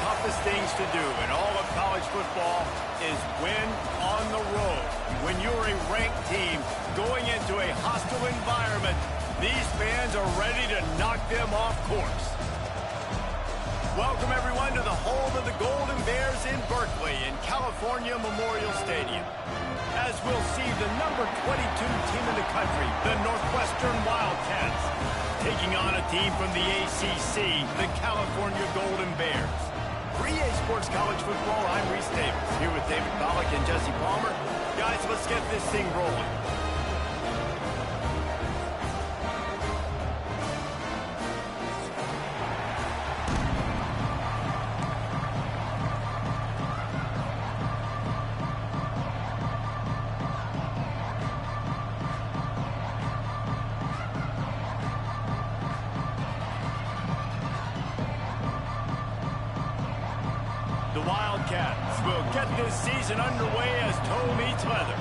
toughest things to do in all of college football is win on the road. When you're a ranked team going into a hostile environment, these fans are ready to knock them off course. Welcome, everyone, to the home of the Golden Bears in Berkeley in California Memorial Stadium. As we'll see the number 22 team in the country, the Northwestern Wildcats, taking on a team from the ACC, the California Golden Bears. For EA Sports College Football, I'm Reese Davis, here with David Pollack and Jesse Palmer. Guys, let's get this thing rolling. The Wildcats will get this season underway as toe meets leather.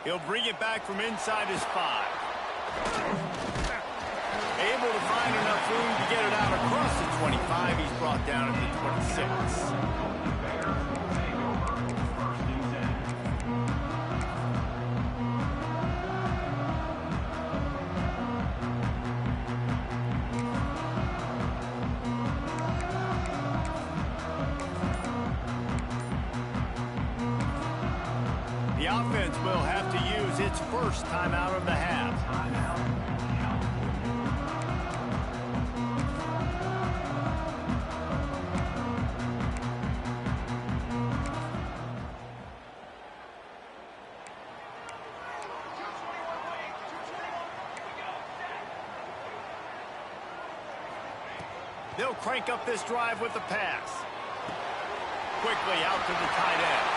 He'll bring it back from inside his 5. Able to find enough room to get it out across the 25. He's brought down at the 26. The offense will have to use its first timeout of the half. They'll crank up this drive with the pass. Quickly out to the tight end.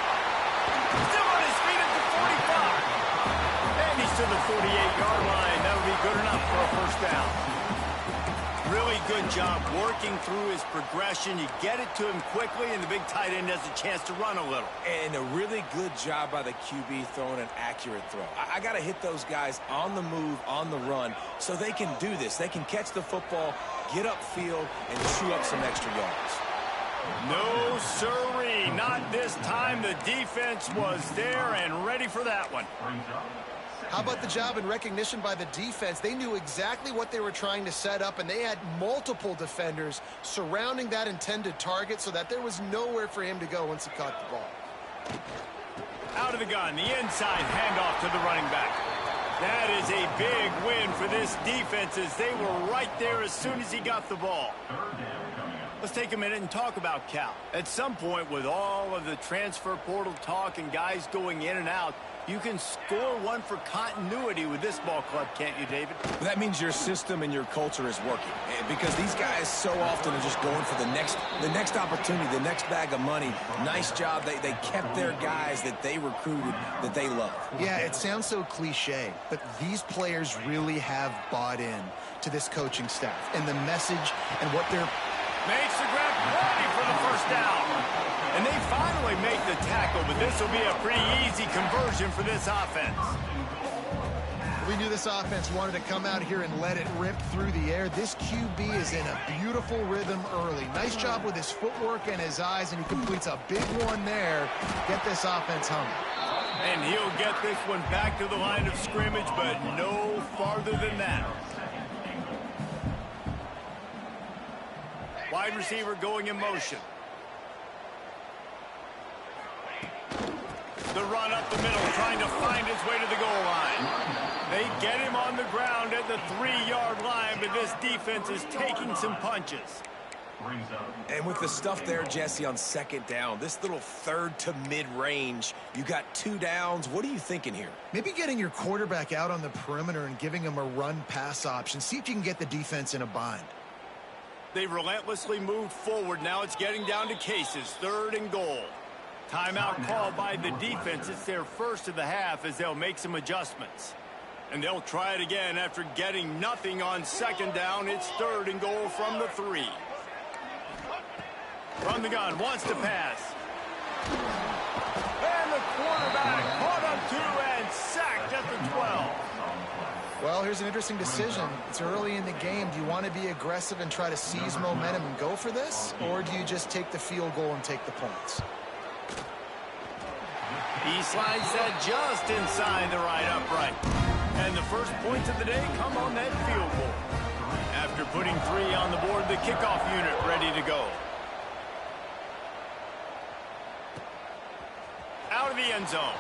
Still on his feet at the 45. And he's to the 48-yard line. That'll be good enough for a first down. Really good job working through his progression. You get it to him quickly, and the big tight end has a chance to run a little. And a really good job by the QB throwing an accurate throw. I got to hit those guys on the move, on the run, so they can do this. They can catch the football, get upfield, and chew up some extra yards. No, sirree. Not this time. The defense was there and ready for that one. How about the job and recognition by the defense? They knew exactly what they were trying to set up, and they had multiple defenders surrounding that intended target so that there was nowhere for him to go once he caught the ball. Out of the gun, the inside handoff to the running back. That is a big win for this defense as they were right there as soon as he got the ball. Let's take a minute and talk about Cal. At some point, with all of the transfer portal talk and guys going in and out, you can score one for continuity with this ball club, can't you, David? That means your system and your culture is working. Because these guys so often are just going for the next opportunity, the next bag of money. Nice job. They kept their guys that they recruited, that they love. Yeah, it sounds so cliche, but these players really have bought in to this coaching staff and the message and what they're... Makes the grab ready for the first down. And they finally make the tackle, but this will be a pretty easy conversion for this offense. We knew this offense wanted to come out here and let it rip through the air. This QB is in a beautiful rhythm early. Nice job with his footwork and his eyes, and he completes a big one there. Get this offense humming. And he'll get this one back to the line of scrimmage, but no farther than that. Wide receiver going in motion. The run up the middle, trying to find his way to the goal line. They get him on the ground at the 3-yard line, but this defense is taking some punches. And with the stuff there, Jesse, on second down, this little third to mid-range, you got 2 downs. What are you thinking here? Maybe getting your quarterback out on the perimeter and giving him a run-pass option. See if you can get the defense in a bind. They relentlessly moved forward. Now it's getting down to cases. 3rd and goal. Timeout called by the defense. It's their first of the half as they'll make some adjustments. And they'll try it again after getting nothing on second down. It's 3rd and goal from the 3. From the gun, wants to pass. And the quarterback caught up to and sacked at the 12. Well, here's an interesting decision. It's early in the game. Do you want to be aggressive and try to seize momentum and go for this? Or do you just take the field goal and take the points? He slides that just inside the right upright. And the first points of the day come on that field goal. After putting 3 on the board, the kickoff unit ready to go. Out of the end zone.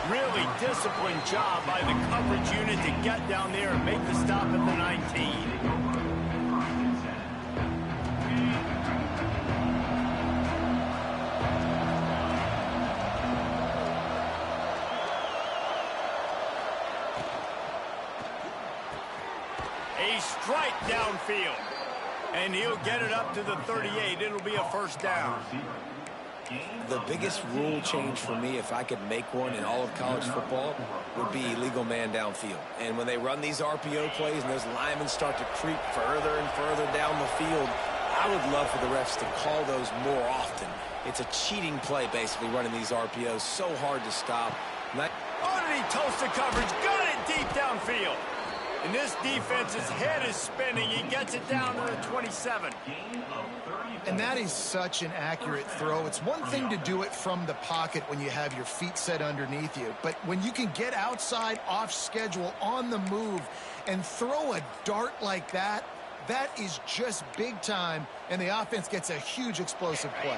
Really disciplined job by the coverage unit to get down there and make the stop at the 19. A strike downfield. And he'll get it up to the 38. It'll be a first down. The biggest rule change for me, if I could make one in all of college football, would be illegal man downfield. And when they run these RPO plays and those linemen start to creep further and further down the field, I would love for the refs to call those more often. It's a cheating play, basically, running these RPOs. So hard to stop. Oh, did he toast the coverage? Got it deep downfield. And this defense's head is spinning. He gets it down to the 27. And that is such an accurate throw. It's one thing to do it from the pocket when you have your feet set underneath you, but when you can get outside, off schedule, on the move, and throw a dart like that, that is just big time, and the offense gets a huge explosive play.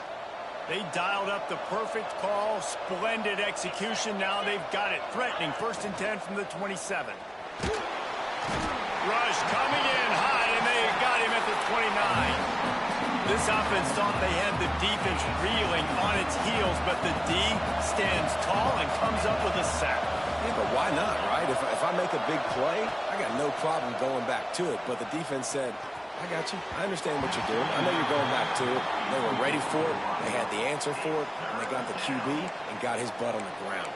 They dialed up the perfect call, splendid execution. Now they've got it threatening. 1st and 10 from the 27. Rush coming in high, and they got him at the 29. This offense thought they had the defense reeling on its heels, but the D stands tall and comes up with a sack. Yeah, but why not, right? If I make a big play, I got no problem going back to it. But the defense said, I got you. I understand what you're doing. I know you're going back to it. They were ready for it. They had the answer for it. And they got the QB and got his butt on the ground.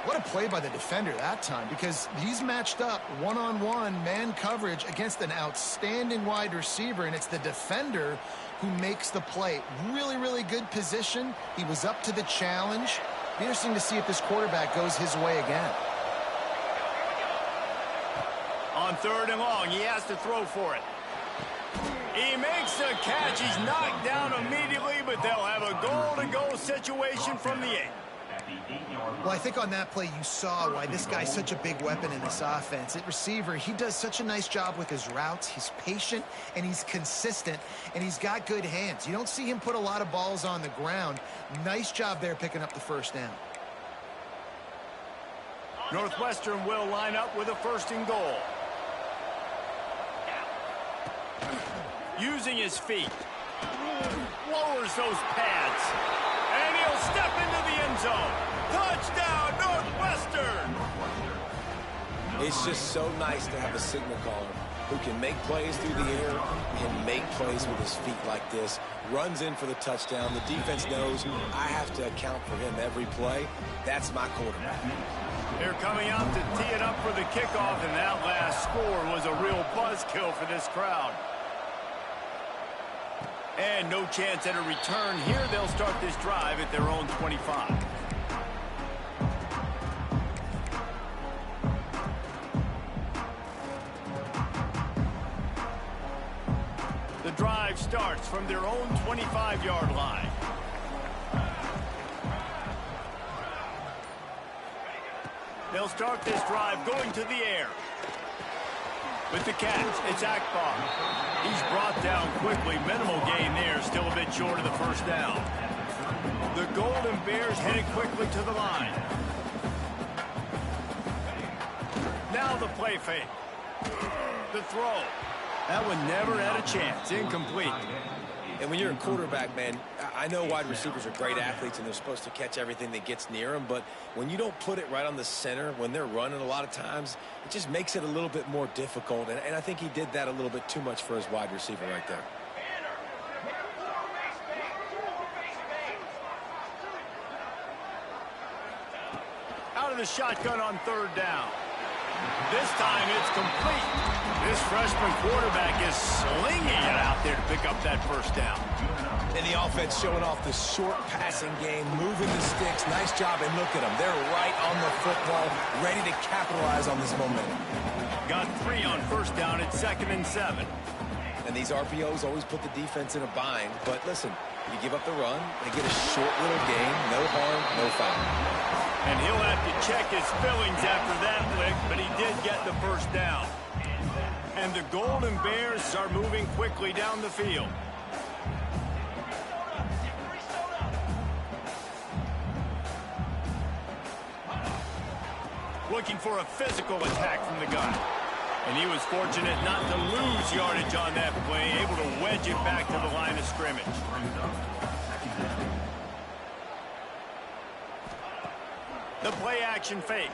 What a play by the defender that time, because he's matched up one-on-one man coverage against an outstanding wide receiver, and it's the defender who makes the play. Really, really good position. He was up to the challenge. Be interesting to see if this quarterback goes his way again. On 3rd and long, he has to throw for it. He makes the catch. He's knocked down immediately, but they'll have a goal-to-go situation from the 8. Well, I think on that play you saw why this guy's such a big weapon in this offense. At receiver, he does such a nice job with his routes. He's patient, and he's consistent, and he's got good hands. You don't see him put a lot of balls on the ground. Nice job there picking up the first down. Northwestern will line up with a 1st and goal. Using his feet. Lowers those pads. And he'll step into the end zone. Touchdown, Northwestern! It's just so nice to have a signal caller who can make plays through the air, can make plays with his feet like this, runs in for the touchdown. The defense knows I have to account for him every play. That's my quarterback. They're coming out to tee it up for the kickoff, and that last score was a real buzzkill for this crowd. And no chance at a return here. They'll start this drive at their own 25. The drive starts from their own 25-yard line. They'll start this drive going to the air. With the catch, it's Akbar. He's brought down quickly. Minimal gain there, still a bit short of the first down. The Golden Bears headed quickly to the line. Now the play fake. The throw. That one never had a chance. Incomplete. And when you're a quarterback, man, I know wide receivers are great athletes and they're supposed to catch everything that gets near them, but when you don't put it right on the center, when they're running a lot of times, it just makes it a little bit more difficult. And I think he did that a little bit too much for his wide receiver right there. Out of the shotgun on 3rd down. This time it's complete. This freshman quarterback is slinging it out there to pick up that first down. And the offense showing off the short passing game, moving the sticks. Nice job, and look at them. They're right on the football, ready to capitalize on this momentum. Got 3 on first down at 2nd and 7. And these RPOs always put the defense in a bind. But listen, you give up the run, they get a short little gain, no harm, no foul. And he'll have to check his fillings after that lick, but he did get the first down. And the Golden Bears are moving quickly down the field. Looking for a physical attack from the gun. And he was fortunate not to lose yardage on that play, able to wedge it back to the line of scrimmage. The play action fake.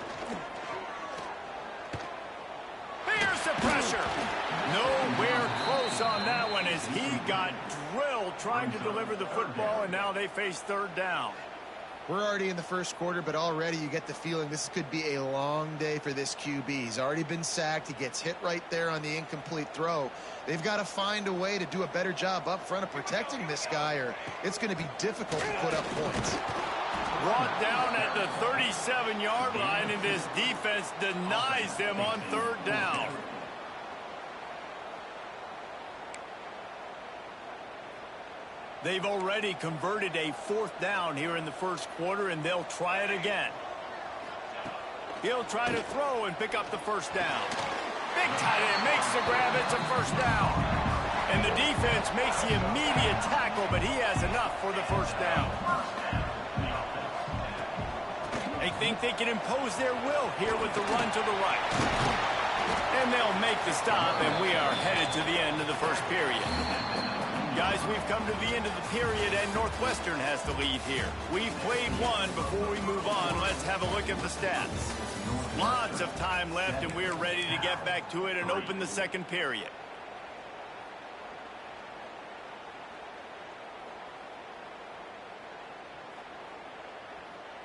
Here's the pressure. Nowhere close on that one as he got drilled trying to deliver the football, and now they face 3rd down. We're already in the first quarter, but already you get the feeling this could be a long day for this QB. He's already been sacked. He gets hit right there on the incomplete throw. They've got to find a way to do a better job up front of protecting this guy, or it's going to be difficult to put up points. Brought down at the 37-yard line, and this defense denies them on 3rd down. They've already converted a 4th down here in the first quarter, and they'll try it again. He'll try to throw and pick up the first down. Big tight end makes the grab. It's a first down. And the defense makes the immediate tackle, but he has enough for the first down. They think they can impose their will here with the run to the right. And they'll make the stop, and we are headed to the end of the first period. Guys, we've come to the end of the period, and Northwestern has the lead here. We've played one. Before we move on, let's have a look at the stats. Lots of time left, and we're ready to get back to it and open the second period.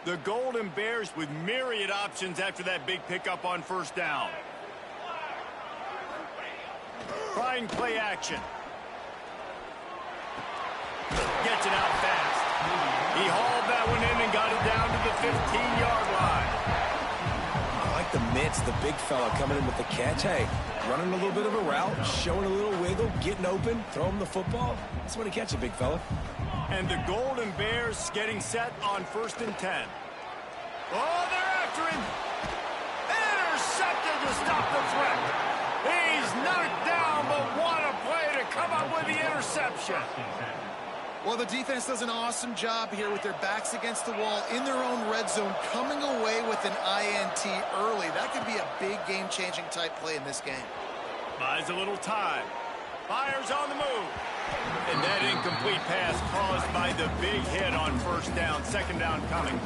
The Golden Bears with myriad options after that big pickup on first down. Trying play action. Gets it out fast. He hauled that one in and got it down to the 15-yard line. I like the mitts, the big fella coming in with the catch. Hey, running a little bit of a route, showing a little wiggle, getting open, throw him the football. That's when he catches it, big fella. And the Golden Bears getting set on 1st and 10. Oh, they're after him. Intercepted to stop the threat. He's knocked down, but what a play to come up with the interception. Well, the defense does an awesome job here with their backs against the wall in their own red zone, coming away with an INT early. That could be a big game-changing type play in this game. Buys a little time. Fires on the move. And that incomplete pass caused by the big hit on first down. 2nd down coming.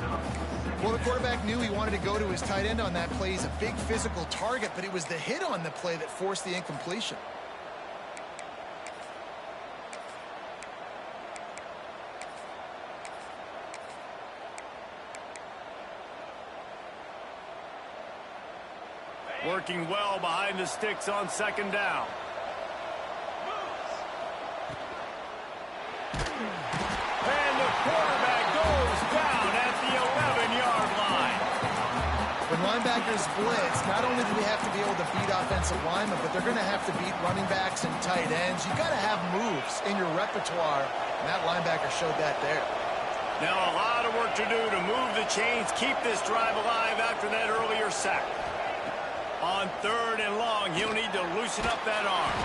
Well, the quarterback knew he wanted to go to his tight end on that play. He's a big physical target, but it was the hit on the play that forced the incompletion. Working well behind the sticks on 2nd down. And the quarterback goes down at the 11-yard line. When linebackers blitz, not only do they have to be able to beat offensive linemen, but they're going to have to beat running backs and tight ends. You've got to have moves in your repertoire, and that linebacker showed that there. Now a lot of work to do to move the chains, keep this drive alive after that earlier sack. On 3rd and long, he'll need to loosen up that arm.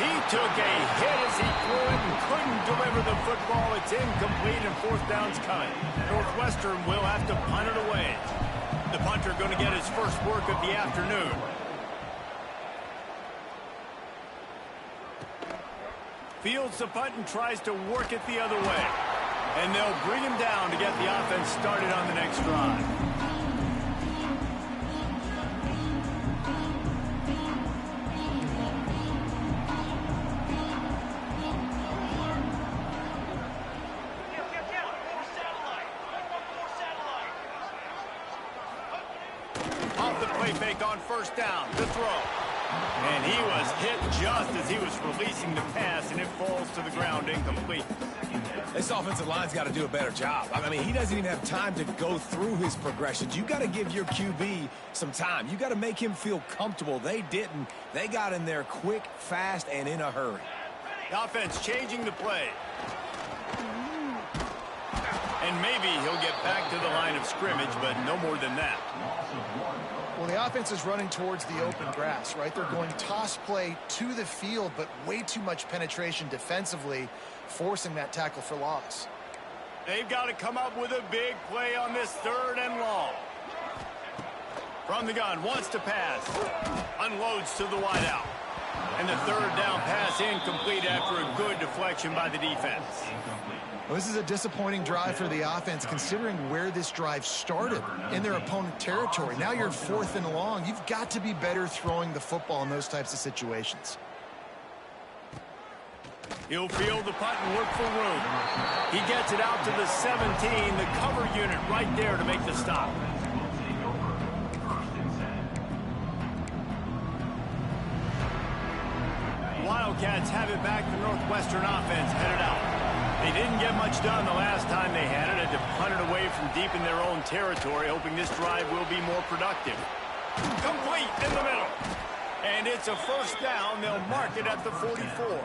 He took a hit as he threw it and couldn't deliver the football. It's incomplete, and 4th down's coming. Northwestern will have to punt it away. The punter going to get his first work of the afternoon. Fields the punt and tries to work it the other way. And they'll bring him down to get the offense started on the next drive. fake on first down. The throw. And he was hit just as he was releasing the pass, and it falls to the ground incomplete. This offensive line's got to do a better job. I mean, he doesn't even have time to go through his progressions. You got to give your QB some time. You got to make him feel comfortable. They didn't. They got in there quick, fast, and in a hurry. The offense changing the play. And maybe he'll get back to the line of scrimmage, but no more than that. Well, the offense is running towards the open grass, right? They're going toss play to the field, but way too much penetration defensively, forcing that tackle for loss. They've got to come up with a big play on this 3rd and long. From the gun, wants to pass. Unloads to the wideout. And the 3rd down pass incomplete after a good deflection by the defense. Well, this is a disappointing drive for the offense, considering where this drive started in their opponent territory. Now you're 4th and long. You've got to be better throwing the football in those types of situations. He'll field the punt and look for room. He gets it out to the 17, the cover unit right there to make the stop. Wildcats have it back. The Northwestern offense headed out. They didn't get much done the last time they had it. Had to punt it away from deep in their own territory, hoping this drive will be more productive. Complete in the middle. And it's a first down. They'll mark it at the 44.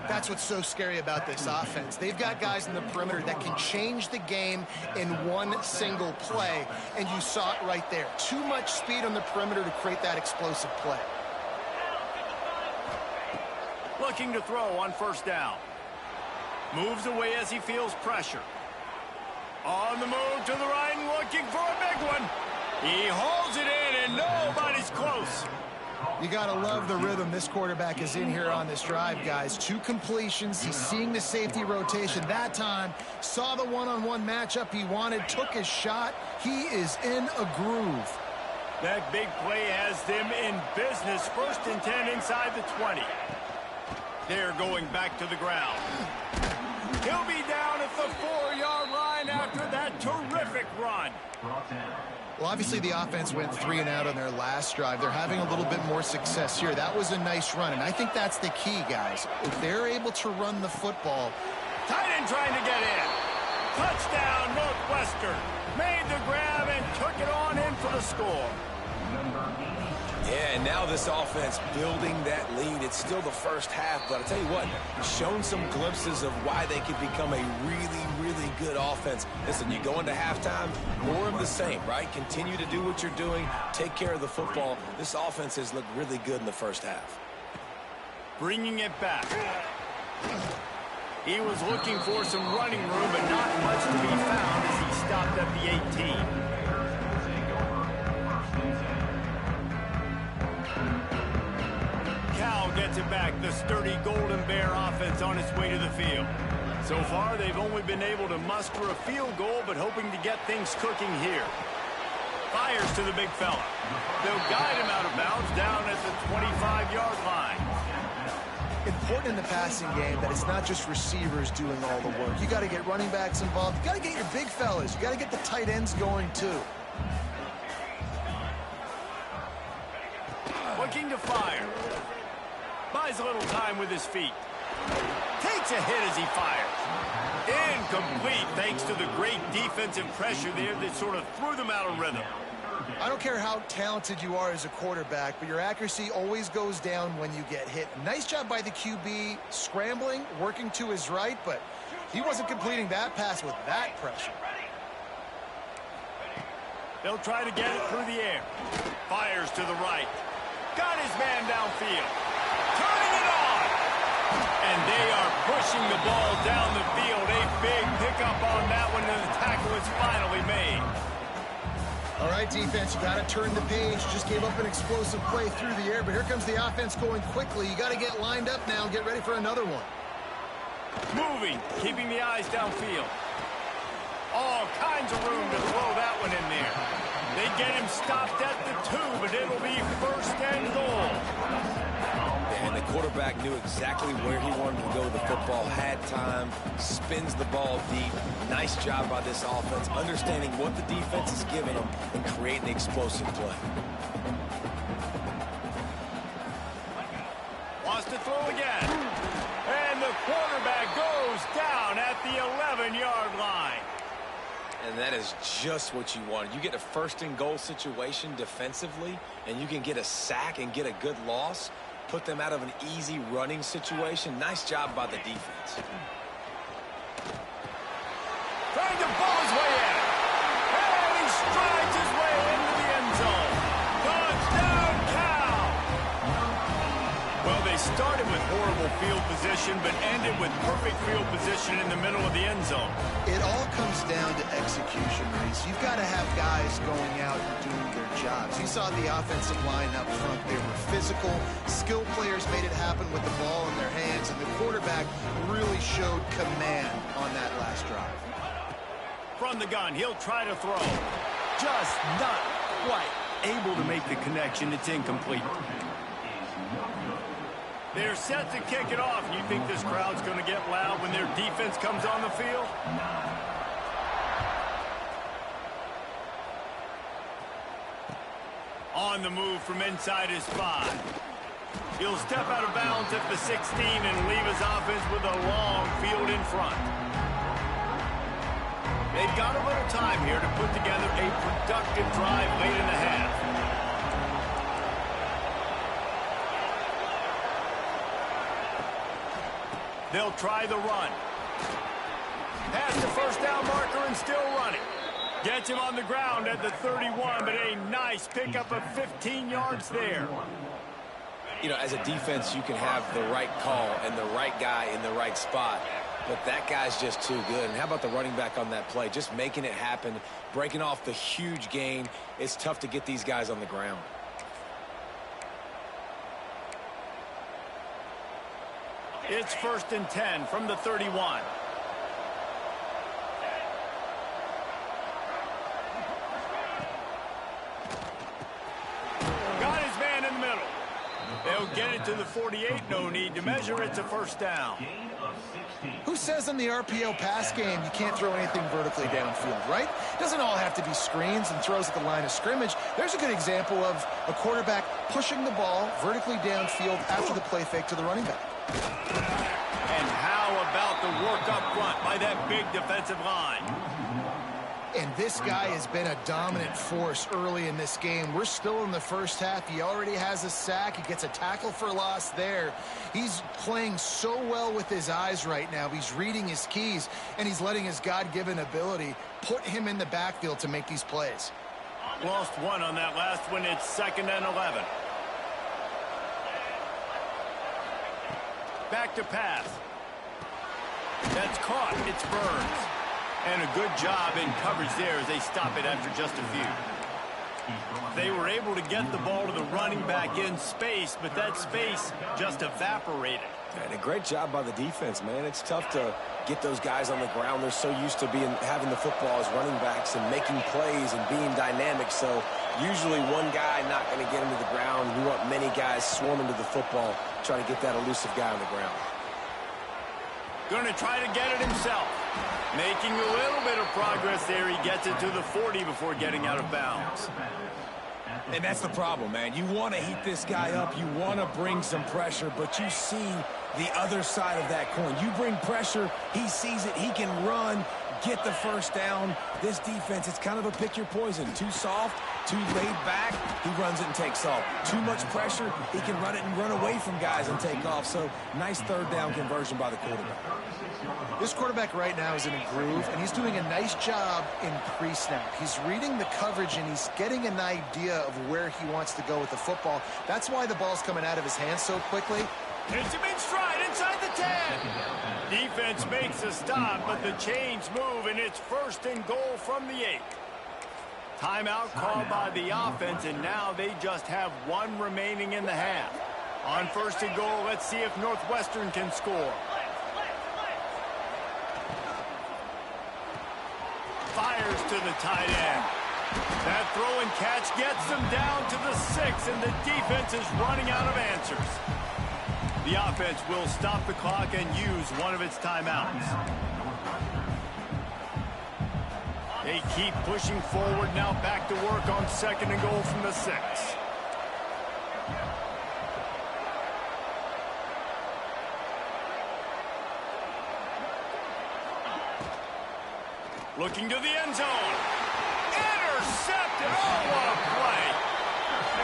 That's what's so scary about this offense. They've got guys in the perimeter that can change the game in one single play, and you saw it right there. Too much speed on the perimeter to create that explosive play. Looking to throw on first down. Moves away as he feels pressure. On the move to the right and looking for a big one. He holds it in and nobody's close. You got to love the rhythm this quarterback is in here on this drive, guys. 2 completions. He's seeing the safety rotation that time. Saw the one-on-one matchup he wanted. Took his shot. He is in a groove. That big play has them in business. 1st and 10 inside the 20. They're going back to the ground. He'll be down at the 4-yard line after that terrific run. Well, obviously the offense went 3 and out on their last drive. They're having a little bit more success here. That was a nice run, and I think that's the key, guys. If they're able to run the football. Tight end trying to get in. Touchdown, Northwestern. Made the grab and took it on in for the score. Yeah, and now this offense building that lead. It's still the first half, but I'll tell you what, shown some glimpses of why they could become a really, really good offense. Listen, you go into halftime, more of the same, right? Continue to do what you're doing, take care of the football. This offense has looked really good in the first half. Bringing it back. He was looking for some running room, but not much to be found as he stopped at the 18. Cal gets it back. The sturdy Golden Bear offense on its way to the field. So far, they've only been able to muster a field goal, but hoping to get things cooking here. Fires to the big fella. They'll guide him out of bounds down at the 25-yard line. Important in the passing game that it's not just receivers doing all the work. You got to get running backs involved. You got to get your big fellas. You got to get the tight ends going too. Looking to fire. Buys a little time with his feet. Takes a hit as he fires. Incomplete thanks to the great defensive pressure there that sort of threw them out of rhythm. I don't care how talented you are as a quarterback, but your accuracy always goes down when you get hit. Nice job by the QB scrambling, working to his right, but he wasn't completing that pass with that pressure. They'll try to get it through the air. Fires to the right. Got his man downfield. Turning it on. And they are pushing the ball down the field. A big pickup on that one, and the tackle is finally made. All right, defense, you got to turn the page. Just gave up an explosive play through the air, but here comes the offense going quickly. You got to get lined up now and get ready for another one. Moving, keeping the eyes downfield. All kinds of room to throw that one in there. They get him stopped at the 2, but it'll be 1st and goal. And the quarterback quarterback knew exactly where he wanted to go with the football, had time, spins the ball deep. Nice job by this offense, understanding what the defense is giving them and creating the explosive play. Wants to throw again. And the quarterback goes down at the 11-yard line. And that is just what you want. You get a first-and-goal situation defensively, and you can get a sack and get a good loss, put them out of an easy running situation. Nice job by the defense. Trying to bowl his way in. And he strides his way into the end zone. Touchdown, Cal! Well, they started with horrible field position, but ended with perfect field position in the middle of the end zone. It all comes down to execution, Reese. You've got to have guys going out and doing their jobs. You saw the offensive line up front. They were physical. Skill players made it happen with the ball in their hands, and the quarterback really showed command on that last drive. From the gun, he'll try to throw. Just not quite able to make the connection. It's incomplete. They're set to kick it off. You think this crowd's going to get loud when their defense comes on the field? On the move from inside his 5. He'll step out of bounds at the 16 and leave his offense with a long field in front. They've got a little time here to put together a productive drive late in the half. They'll try the run. Past the first down marker and still running. Gets him on the ground at the 31, but a nice pickup of 15 yards there. You know, as a defense, you can have the right call and the right guy in the right spot, but that guy's just too good. And how about the running back on that play? Just making it happen, breaking off the huge gain. It's tough to get these guys on the ground. It's 1st and 10 from the 31. Got his man in the middle. They'll get it to the 48. No need to measure. It's a first down. Who says in the RPO pass game you can't throw anything vertically downfield, right? It doesn't all have to be screens and throws at the line of scrimmage. There's a good example of a quarterback pushing the ball vertically downfield after the play fake to the running back. And how about the work up front by that big defensive line? And this guy has been a dominant force early in this game. We're still in the first half. He already has a sack. He gets a tackle for loss there. He's playing so well with his eyes right now. He's reading his keys, and he's letting his God-given ability put him in the backfield to make these plays. Lost one on that last one. It's 2nd and 11. Back to pass. That's caught. It's Burns. And a good job in coverage there as they stop it after just a few. They were able to get the ball to the running back in space, but that space just evaporated. And a great job by the defense, man. It's tough to get those guys on the ground. They're so used to having the football as running backs and making plays and being dynamic. So usually one guy not going to get him to the ground. You want many guys swarming to the football, trying to get that elusive guy on the ground. Going to try to get it himself. Making a little bit of progress there. He gets it to the 40 before getting out of bounds. And that's the problem, man. You want to heat this guy up. You want to bring some pressure, but you see the other side of that coin. You bring pressure, he sees it, he can run, get the first down. This defense, it's kind of a pick your poison. Too soft, too laid back, he runs it and takes off. Too much pressure, he can run it and run away from guys and take off. So nice third down conversion by the quarterback. This quarterback right now is in a groove, and he's doing a nice job in pre-snap. He's reading the coverage, and he's getting an idea of where he wants to go with the football. That's why the ball's coming out of his hands so quickly. Hits him in stride inside the 10. Defense makes a stop, but the chains move, and it's 1st and goal from the 8. Timeout called by the offense, and now they just have one remaining in the half. On 1st and goal, let's see if Northwestern can score. Fires to the tight end. That throw and catch gets them down to the 6, and the defense is running out of answers. The offense will stop the clock and use one of its timeouts. They keep pushing forward now, back to work on 2nd and goal from the 6. Looking to the end zone. Intercepted. Oh, what a play.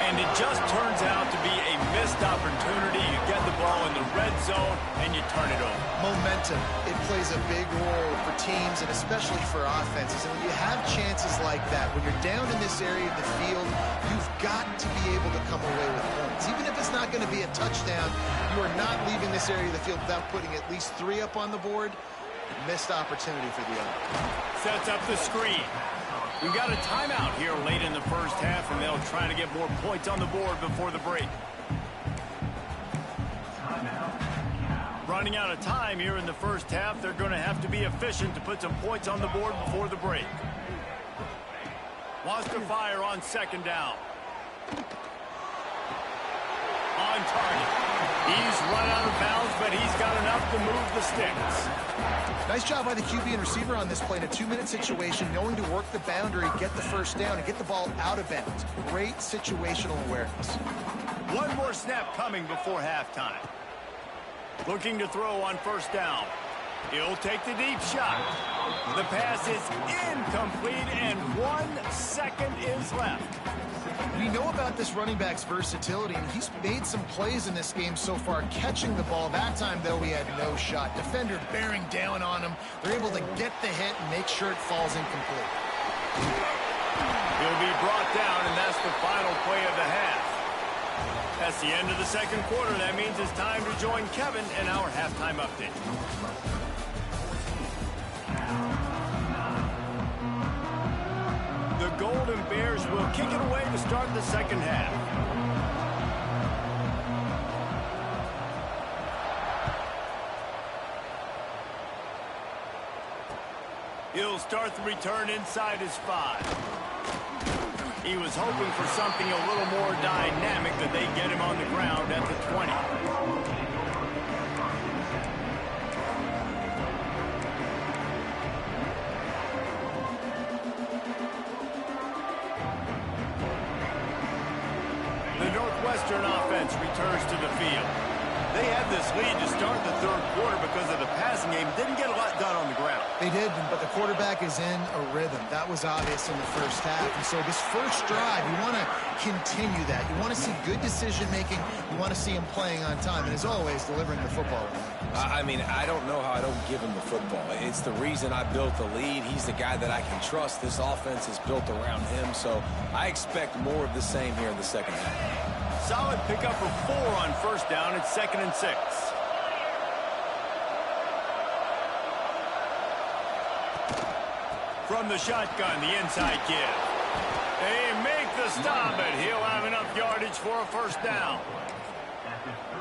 And it just turns out to be a missed opportunity. You get the ball in the red zone, and you turn it over. Momentum. It plays a big role for teams and especially for offenses. And when you have chances like that, when you're down in this area of the field, you've got to be able to come away with points. Even if it's not going to be a touchdown, you are not leaving this area of the field without putting at least 3 up on the board. Missed opportunity for the other. Sets up the screen. We've got a timeout here late in the first half, and they'll try to get more points on the board before the break. Running out of time here in the first half, they're going to have to be efficient to put some points on the board before the break. Wants to fire on 2nd down. On target. He's run out of bounds, but he's got enough to move the sticks. Nice job by the QB and receiver on this play in a 2-minute situation, knowing to work the boundary, get the first down, and get the ball out of bounds. Great situational awareness. One more snap coming before halftime. Looking to throw on 1st down. He'll take the deep shot. The pass is incomplete, and 1 second is left. We know about this running back's versatility, and he's made some plays in this game so far, catching the ball. That time, though, he had no shot. Defender bearing down on him. They're able to get the hit and make sure it falls incomplete. He'll be brought down, and that's the final play of the half. That's the end of the 2nd quarter. That means it's time to join Kevin in our halftime update. The Golden Bears will kick it away to start the 2nd half. He'll start the return inside his 5. He was hoping for something a little more dynamic, that they get him on the ground at the 20. The Northwestern offense returns to the field. They had this lead to start the 3rd quarter because of the passing game. Didn't get a lot done on the ground. They did, but the quarterback is in a rhythm. That was obvious in the first half. And so this first drive, you want to continue that. You want to see good decision-making. You want to see him playing on time. And as always, delivering the football. I mean, I don't know how I don't give him the football. It's the reason I built the lead. He's the guy that I can trust. This offense is built around him. So I expect more of the same here in the 2nd half. Solid pickup of 4 on 1st down. It's 2nd and 6. From the shotgun, the inside give. They make the stop, but he'll have enough yardage for a 1st down.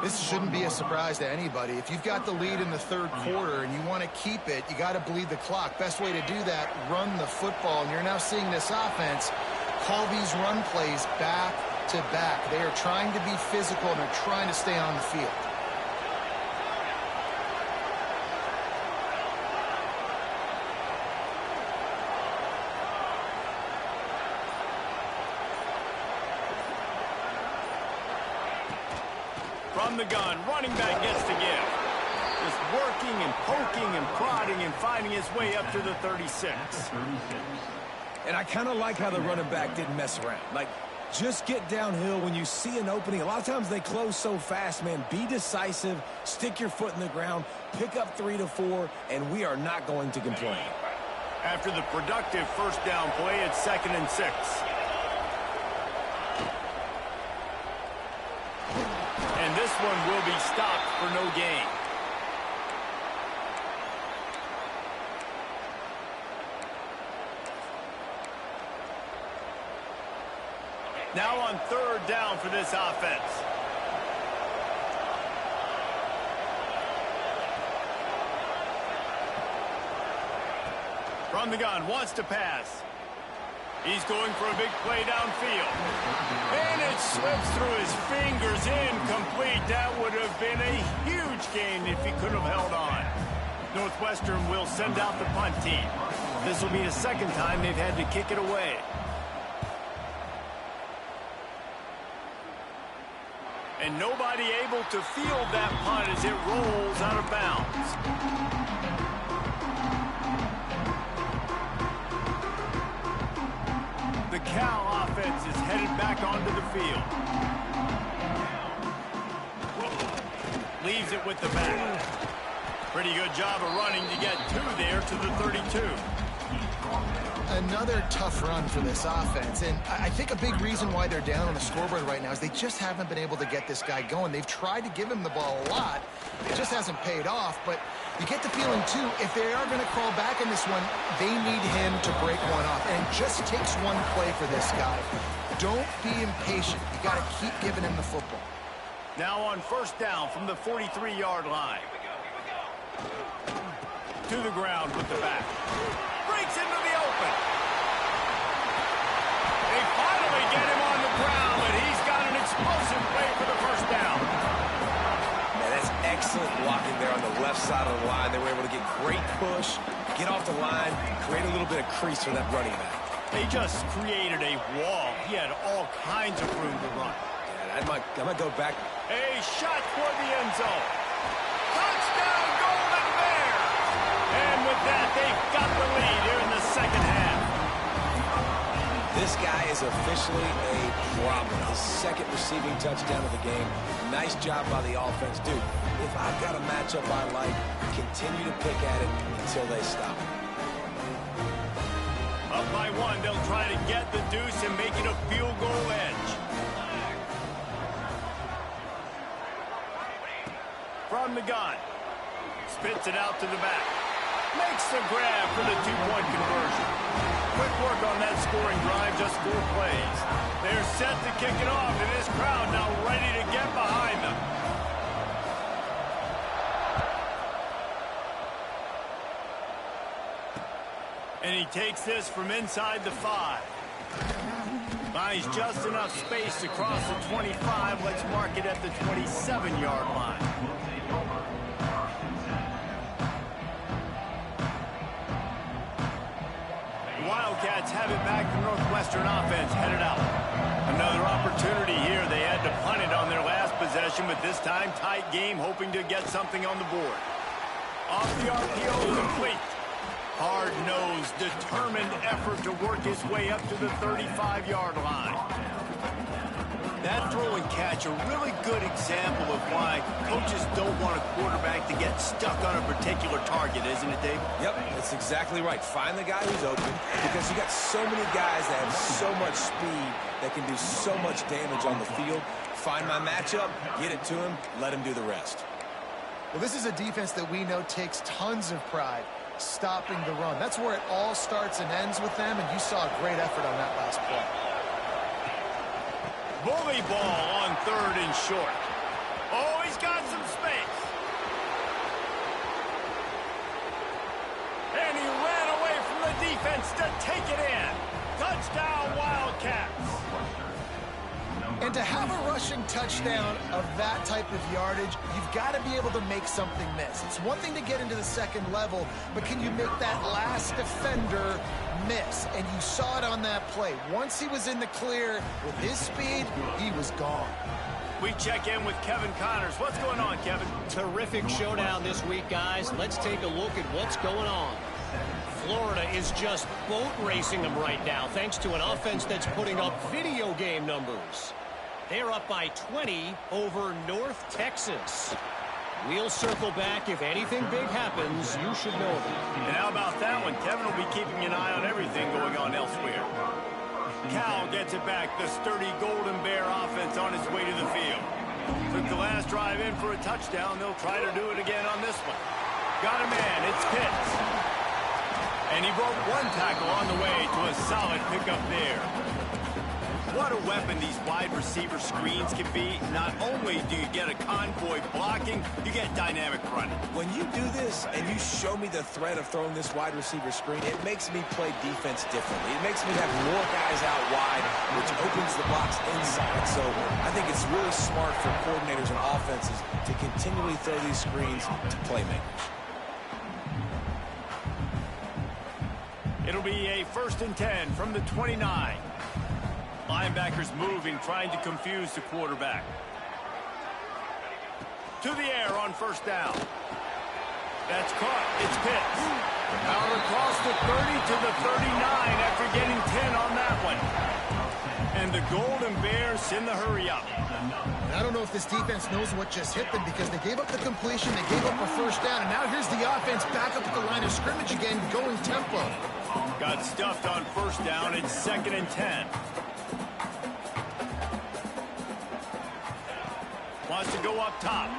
This shouldn't be a surprise to anybody. If you've got the lead in the 3rd quarter and you want to keep it, you got to bleed the clock. Best way to do that, run the football. And you're now seeing this offense call these run plays back to back. They are trying to be physical, and they're trying to stay on the field. From the gun, running back gets to give. Just working and poking and prodding and finding his way up to the 36. And I kind of like how the running back didn't mess around. Like, just get downhill when you see an opening. A lot of times they close so fast, man. Be decisive, stick your foot in the ground, pick up 3 to 4, and we are not going to complain. After the productive 1st down play, it's 2nd and 6. And this one will be stopped for no gain. Now on 3rd down for this offense. From the gun, wants to pass. He's going for a big play downfield. And it slips through his fingers, incomplete. that would have been a huge gain if he could have held on. Northwestern will send out the punt team. This will be the second time they've had to kick it away. And nobody able to field that punt as it rolls out of bounds. The Cal offense is headed back onto the field. Leaves it with the back. Pretty good job of running to get two there to the 32. Another tough run for this offense, and I think a big reason why they're down on the scoreboard right now is they just haven't been able to get this guy going. They've tried to give him the ball a lot. It just hasn't paid off, but you get the feeling, too, if they are going to crawl back in this one, they need him to break one off, and it just takes one play for this guy. Don't be impatient. You got to keep giving him the football. Now on first down from the 43-yard line. To the ground with the back. Breaks into the open. They finally get him on the ground, but he's got an explosive play for the first down. Man, that's excellent blocking there on the left side of the line. They were able to get great push, get off the line, create a little bit of crease for that running back. They just created a wall. He had all kinds of room to run. Yeah, I might go back. A shot toward the end zone. Touchdown, Golden Bear! And with that, they've got the lead here in the second half. This guy is officially a problem. His second receiving touchdown of the game. Nice job by the offense. Dude, if I've got a matchup I like, continue to pick at it until they stop. Up by one, they'll try to get the deuce and make it a field goal edge. From the gun. Spits it out to the back. Makes the grab for the two-point conversion. Quick work on that scoring drive, just 4 plays. They're set to kick it off, and this crowd now ready to get behind them. And he takes this from inside the 5. Finds just enough space to cross the 25. Let's mark it at the 27-yard line. Wildcats have it back. The Northwestern offense headed out. Another opportunity here. They had to punt it on their last possession, but this time tight game, hoping to get something on the board. Off the RPO, complete. Hard-nosed, determined effort to work his way up to the 35-yard line. That throw and catch, a really good example of why coaches don't want a quarterback to get stuck on a particular target, isn't it, Dave? Yep, that's exactly right. Find the guy who's open, because you got so many guys that have so much speed that can do so much damage on the field. Find my matchup, get it to him, let him do the rest. Well, this is a defense that we know takes tons of pride stopping the run. That's where it all starts and ends with them, and you saw a great effort on that last play. Bully ball on 3rd and short. Oh, he's got some space. And he ran away from the defense to take it in. Touchdown, Wildcats. And to have a rushing touchdown of that type of yardage, you've got to be able to make something miss. It's one thing to get into the second level, but can you make that last defender miss? And you saw it on that play. Once he was in the clear with his speed, he was gone. We check in with Kevin Connors. What's going on, Kevin? Terrific showdown this week, guys. Let's take a look at what's going on. Florida is just boat racing them right now, thanks to an offense that's putting up video game numbers. They're up by 20 over North Texas. We'll circle back. If anything big happens, you should know of it. And how about that one? Kevin will be keeping an eye on everything going on elsewhere. Cal gets it back. The sturdy Golden Bear offense on its way to the field. Took the last drive in for a touchdown. They'll try to do it again on this one. Got a man. It's Pitts. And he broke one tackle on the way to a solid pickup there. What a weapon these wide receiver screens can be. Not only do you get a convoy blocking, you get dynamic running. When you do this and you show me the threat of throwing this wide receiver screen, it makes me play defense differently. It makes me have more guys out wide, which opens the box inside. So I think it's really smart for coordinators and offenses to continually throw these screens to playmakers. It'll be a 1st and 10 from the 29. Linebackers moving, trying to confuse the quarterback. To the air on 1st down. That's caught. It's Pitts. Out across the 30 to the 39 after getting 10 on that one. And the Golden Bears send the hurry up. I don't know if this defense knows what just hit them because they gave up the completion, they gave up a 1st down, and now here's the offense back up at the line of scrimmage again, going tempo. Got stuffed on 1st down. It's 2nd and 10. Wants to go up top.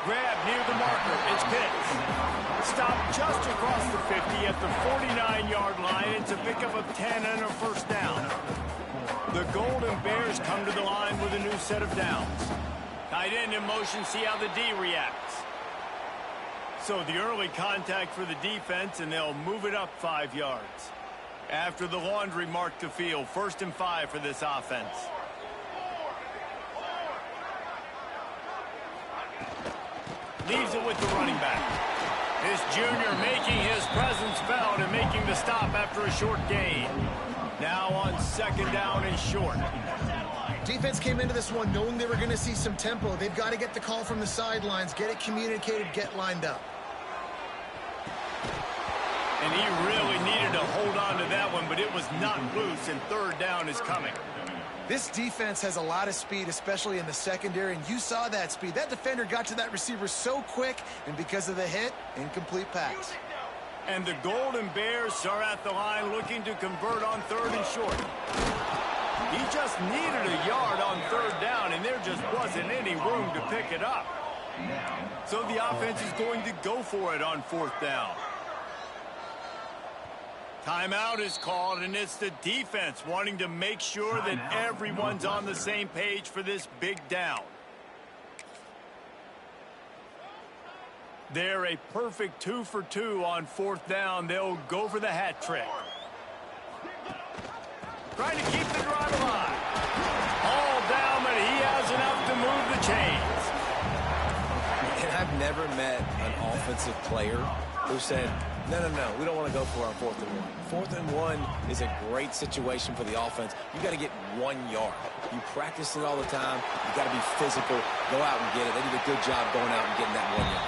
Grab near the marker. It's Pitts. Stop just across the 50 at the 49-yard line. It's a pickup of 10 and a 1st down. The Golden Bears come to the line with a new set of downs. Tight end in motion. See how the D reacts. So the early contact for the defense, and they'll move it up 5 yards. After the laundry mark the field, 1st and 5 for this offense. Leaves it with the running back. This junior making his presence felt and making the stop after a short gain. Now on 2nd down and short. Defense came into this one knowing they were going to see some tempo. They've got to get the call from the sidelines, get it communicated, get lined up. And he really needed to hold on to that one, but it was not loose, and 3rd down is coming. This defense has a lot of speed, especially in the secondary, and you saw that speed. That defender got to that receiver so quick, and because of the hit, incomplete pass. And the Golden Bears are at the line looking to convert on 3rd and short. He just needed a yard on 3rd down, and there just wasn't any room to pick it up. So the offense is going to go for it on 4th down. Timeout is called, and it's the defense wanting to make sure that everyone's on the same page for this big down. They're a perfect 2 for 2 on 4th down. They'll go for the hat trick. Trying to keep the drive alive. All down, but he has enough to move the chains. And I've never met an offensive player who said, no, we don't want to go for it on 4th and 1. 4th and 1 is a great situation for the offense. You got to get 1 yard. You practice it all the time. You got to be physical. Go out and get it. They did a good job going out and getting that 1 yard.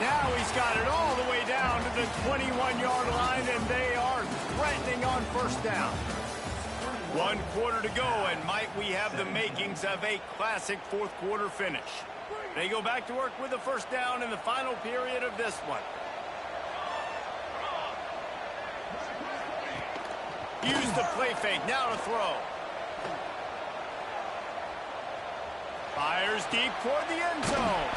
Now he's got it all the way down to the 21-yard line, and they are threatening on 1st down. 1 quarter to go, and might we have the makings of a classic 4th quarter finish. They go back to work with the 1st down in the final period of this one. Use the play fake, now to throw. Fires deep toward the end zone.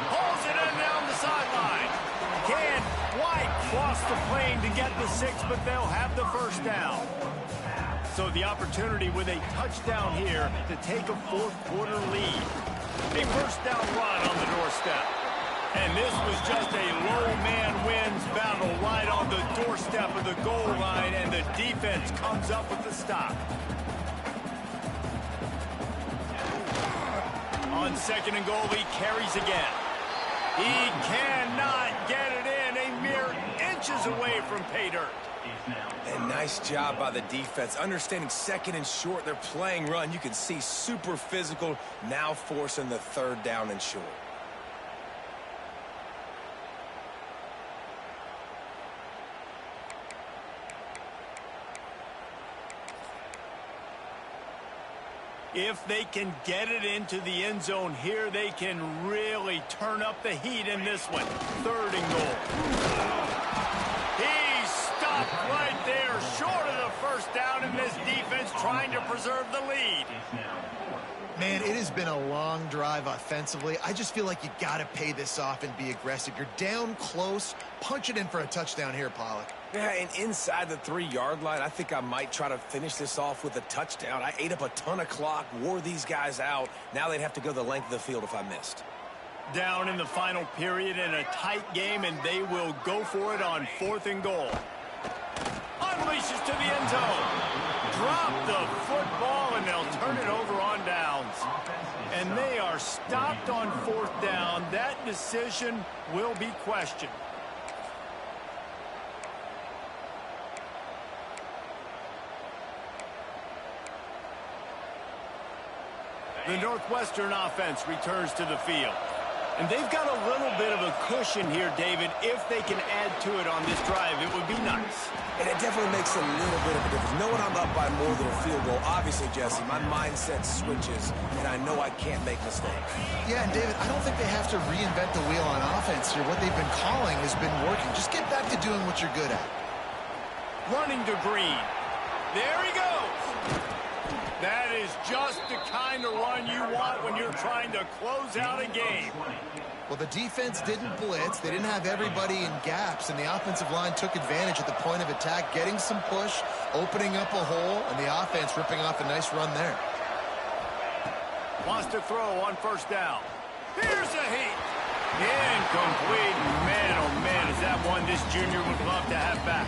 Hauls it in down the sideline. Can't quite cross the plane to get the 6, but they'll have the 1st down. So the opportunity with a touchdown here to take a 4th quarter lead. A 1st down run on the doorstep. And this was just a low man wins battle right on the doorstep of the goal line, and the defense comes up with the stop. On 2nd and goal, he carries again. He cannot get it in, a mere inches away from pay dirt. And nice job by the defense. Understanding 2nd and short, they're playing run. You can see super physical, now forcing the 3rd down and short. If they can get it into the end zone here, they can really turn up the heat in this one. 3rd and goal. He's stopped right there, short of the 1st down, and this defense trying to preserve the lead. Man, it has been a long drive offensively. I just feel like you got to pay this off and be aggressive. You're down close. Punch it in for a touchdown here, Pollack. Yeah, and inside the 3-yard line, I think I might try to finish this off with a touchdown. I ate up a ton of clock, wore these guys out. Now they'd have to go the length of the field if I missed. Down in the final period in a tight game, and they will go for it on 4th and goal. Unleashes to the end zone. Drop the football, and they'll turn it over on downs. And they are stopped on 4th down. That decision will be questioned. The Northwestern offense returns to the field. And they've got a little bit of a cushion here, David. If they can add to it on this drive, it would be nice. And it definitely makes a little bit of a difference. Knowing I'm up by more than a field goal, obviously, Jesse, my mindset switches, and I know I can't make mistakes. Yeah, and David, I don't think they have to reinvent the wheel on offense here. What they've been calling has been working. Just get back to doing what you're good at. Running to Green. There he goes. That is just the kind of run you want when you're trying to close out a game. Well, the defense didn't blitz. They didn't have everybody in gaps, and the offensive line took advantage at the point of attack, getting some push, opening up a hole, and the offense ripping off a nice run there. Wants to throw on 1st down. Here's a heat. Incomplete. Man, oh man, is that one this junior would love to have back.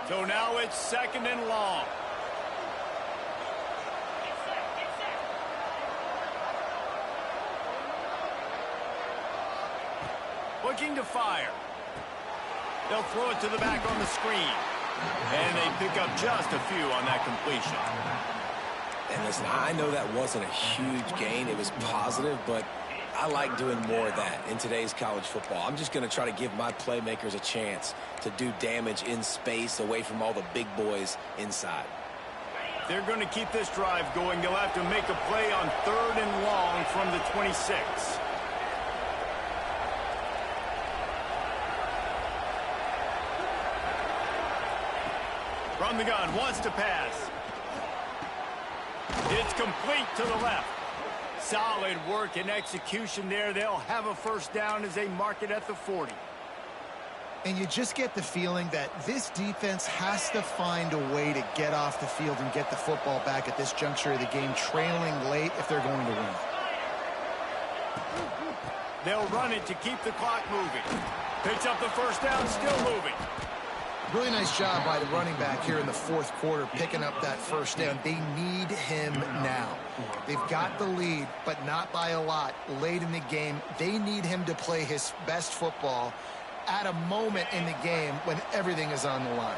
So now it's 2nd and long. Looking to fire. They'll throw it to the back on the screen. And they pick up just a few on that completion. And listen, I know that wasn't a huge gain. It was positive, but I like doing more of that in today's college football. I'm just going to try to give my playmakers a chance to do damage in space away from all the big boys inside. They're going to keep this drive going. They'll have to make a play on 3rd and long from the 26. From the gun, wants to pass. It's complete to the left. Solid work and execution there. They'll have a 1st down as they mark it at the 40. And you just get the feeling that this defense has to find a way to get off the field and get the football back at this juncture of the game, trailing late if they're going to win. They'll run it to keep the clock moving. Picks up the 1st down, still moving. Really nice job by the running back here in the 4th quarter, picking up that 1st down. They need him now. They've got the lead, but not by a lot late in the game. They need him to play his best football at a moment in the game when everything is on the line.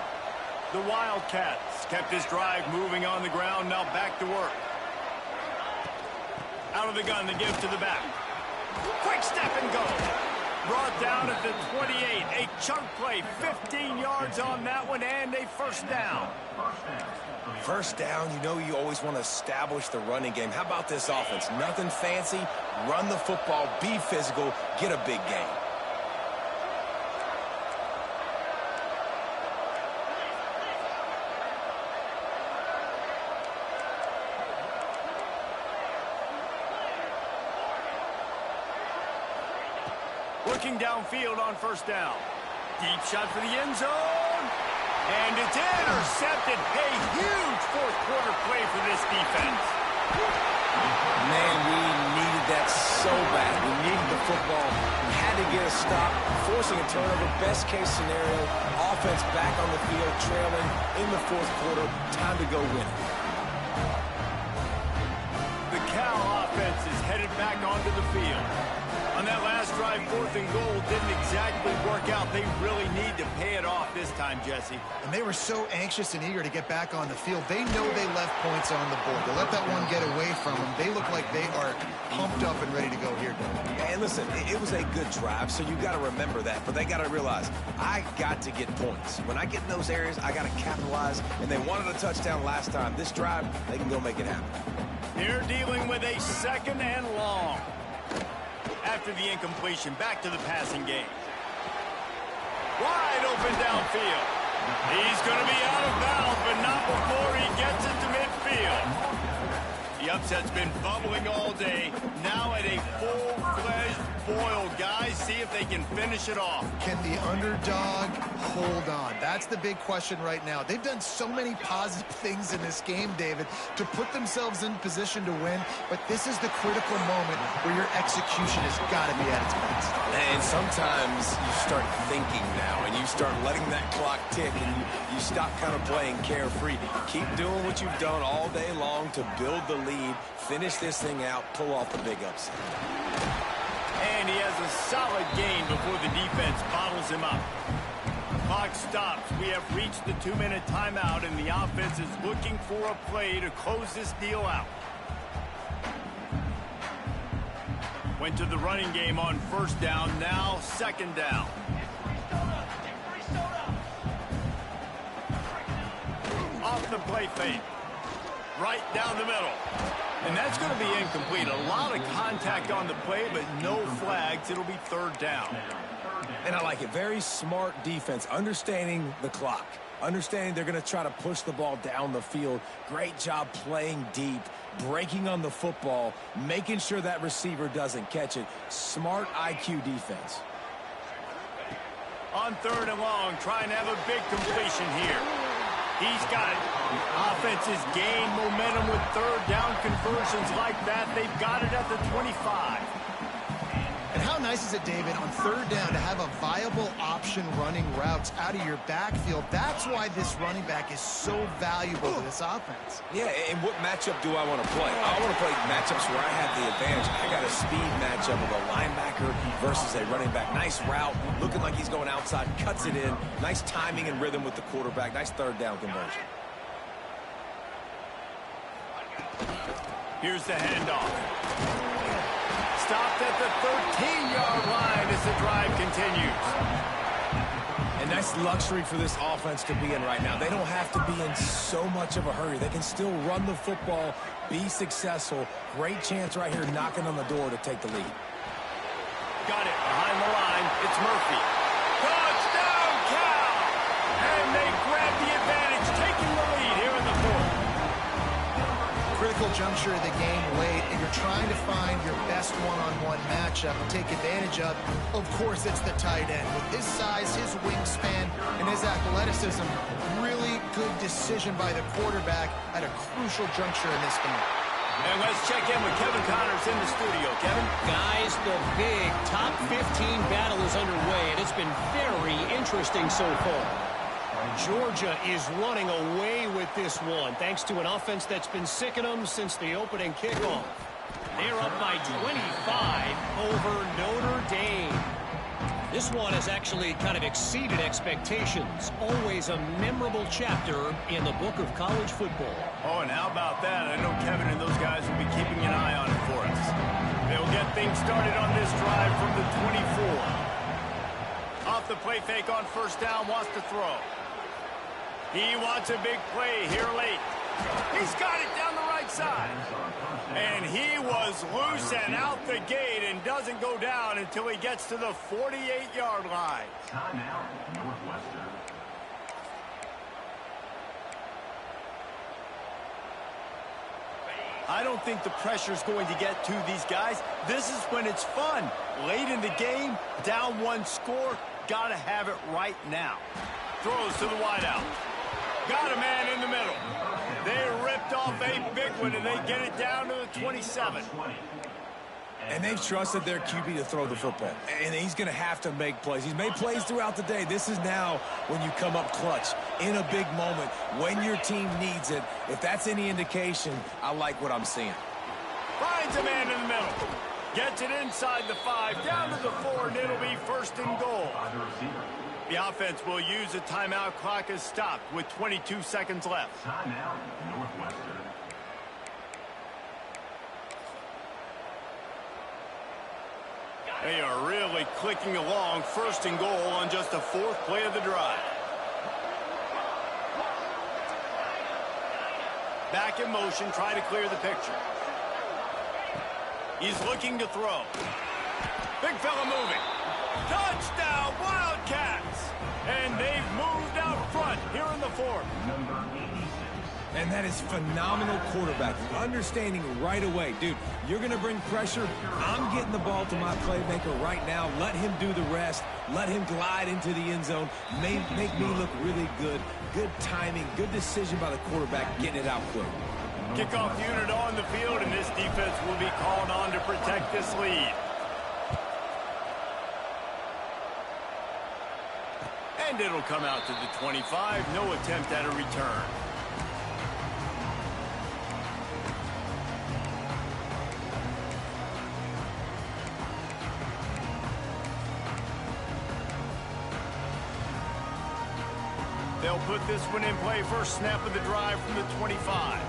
The Wildcats kept this drive moving on the ground, now back to work. Out of the gun, the give to the back. Quick step and go. Brought down at the 28. A chunk play, 15 yards on that one, and a 1st down. 1st down, you know you always want to establish the running game. How about this offense? Nothing fancy. Run the football, be physical, get a big gain. Looking downfield on 1st down. Deep shot for the end zone. And it's intercepted. A huge 4th quarter play for this defense. Man, we needed that so bad. We needed the football. We had to get a stop, forcing a turnover. Best case scenario, offense back on the field, trailing in the 4th quarter. Time to go win it. The Cal offense is headed back onto the field. On that last drive, 4th and goal didn't exactly work out. They really need to pay it off this time, Jesse. And they were so anxious and eager to get back on the field. They know they left points on the board. To let that one get away from them, they look like they are pumped up and ready to go here, Doug. And listen, it was a good drive, so you got to remember that. But they got to realize, I got to get points. When I get in those areas, I got to capitalize. And they wanted a touchdown last time. This drive, they can go make it happen. They're dealing with a 2nd and long. After the incompletion, back to the passing game. Wide open downfield. He's going to be out of bounds, but not before he gets it to midfield. The upset's been bubbling all day. Now at a full-fledged boil. Guys, see if they can finish it off. Can the underdog hold on? That's the big question right now. They've done so many positive things in this game, David, to put themselves in position to win, but this is the critical moment where your execution has got to be at its best. And sometimes you start thinking now, and you start letting that clock tick, and you stop kind of playing carefree. Keep doing what you've done all day long to build the lead, finish this thing out, pull off the big upset. And he has a solid gain before the defense bottles him up. Clock stops. We have reached the 2-minute timeout, and the offense is looking for a play to close this deal out. Went to the running game on first down, now second down. Off the play fake. Right down the middle. And that's going to be incomplete. A lot of contact on the play, but no flags. It'll be third down. And I like it. Very smart defense, understanding the clock, understanding they're going to try to push the ball down the field. Great job playing deep, breaking on the football, making sure that receiver doesn't catch it. Smart IQ defense. On third and long, trying to have a big completion here. He's got it. Offense has gained momentum with third down conversions like that. They've got it at the 25. And how nice is it, David, on third down to have a viable option running routes out of your backfield? That's why this running back is so valuable to this offense. Yeah, and what matchup do I want to play? I want to play matchups where I have the advantage. I got a speed matchup of a linebacker versus a running back. Nice route, looking like he's going outside, cuts it in. Nice timing and rhythm with the quarterback. Nice third down conversion. Here's the handoff. Stopped at the 13-yard line as the drive continues. And nice luxury for this offense to be in right now. They don't have to be in so much of a hurry. They can still run the football, be successful. Great chance right here knocking on the door to take the lead. Got it behind the line. It's Murphy. Touchdown, Cal! And they grab the advantage, taking the lead here in the fourth. Critical juncture of the game late, and you're trying to find your best one-on-one matchup and take advantage of course, it's the tight end. With his size, his wingspan, and his athleticism, really good decision by the quarterback at a crucial juncture in this game. And let's check in with Kevin Connors in the studio. Kevin? Guys, the big top 15 battle is underway, and it's been very interesting so far. Georgia is running away with this one, thanks to an offense that's been sicking them since the opening kickoff. They're up by 25 over Notre Dame. This one has actually kind of exceeded expectations. Always a memorable chapter in the book of college football. Oh, and how about that? I know Kevin and those guys will be keeping an eye on it for us. They'll get things started on this drive from the 24. Off the play fake on first down, wants to throw. He wants a big play here late. He's got it down the right side. And he was loose and out the gate and doesn't go down until he gets to the 48-yard line. Timeout, Northwestern. I don't think the pressure's going to get to these guys. This is when it's fun. Late in the game, down one score, got to have it right now. Throws to the wideout. Got a man in the middle. They ripped off a big one, and they get it down to the 27. And they've trusted their QB to throw the football. And he's going to have to make plays. He's made plays throughout the day. This is now when you come up clutch in a big moment when your team needs it. If that's any indication, I like what I'm seeing. Finds a man in the middle. Gets it inside the 5, down to the 4, and it'll be first and goal. The offense will use a timeout. Clock is stopped with 22 seconds left. Timeout, Northwestern. They are really clicking along. First and goal on just the 4th play of the drive. Back in motion, try to clear the picture. He's looking to throw. Big fella moving. Touchdown, Wildcats! And they've moved out front here in the 4th. Number 86, And that is phenomenal quarterbacking. Understanding right away, dude, you're going to bring pressure. I'm getting the ball to my playmaker right now. Let him do the rest. Let him glide into the end zone. Make me look really good. Good timing, good decision by the quarterback, getting it out quick. Kickoff unit on the field, and this defense will be called on to protect this lead. And it'll come out to the 25. No attempt at a return. They'll put this one in play. First snap of the drive from the 25.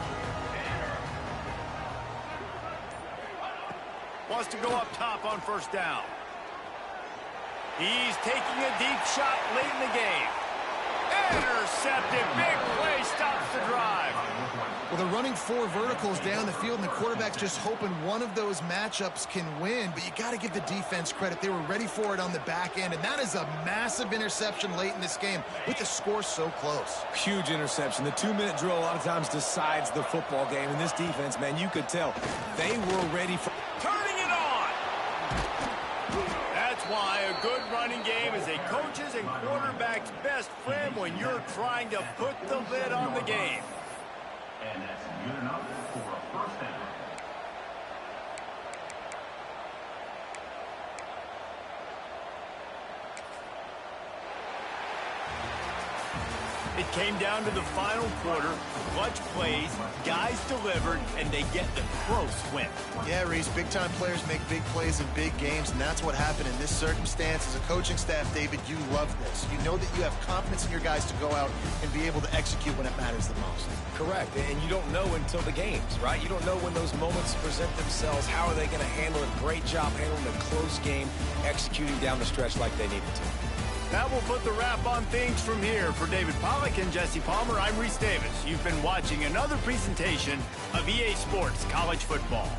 Wants to go up top on first down. He's taking a deep shot late in the game. Intercepted. Big play stops the drive. Well, they're running 4 verticals down the field, and the quarterback's just hoping one of those matchups can win. But you got to give the defense credit. They were ready for it on the back end, and that is a massive interception late in this game with the score so close. Huge interception. The 2-minute drill a lot of times decides the football game. And this defense, man, you could tell they were ready for... Turning it on. That's why a good running game is a coach's and quarterback's best friend when you're trying to put the lid on the game. And that's good enough for a first down. It came down to the final quarter. Clutch plays, guys delivered, and they get the close win. Yeah, Reese, big-time players make big plays in big games, and that's what happened in this circumstance. As a coaching staff, David, you love this. You know that you have confidence in your guys to go out and be able to execute when it matters the most. Correct, and you don't know until the games, right? You don't know when those moments present themselves. How are they going to handle it? Great job handling a close game, executing down the stretch like they needed to. That will put the wrap on things from here. For David Pollack and Jesse Palmer, I'm Reese Davis. You've been watching another presentation of EA Sports College Football.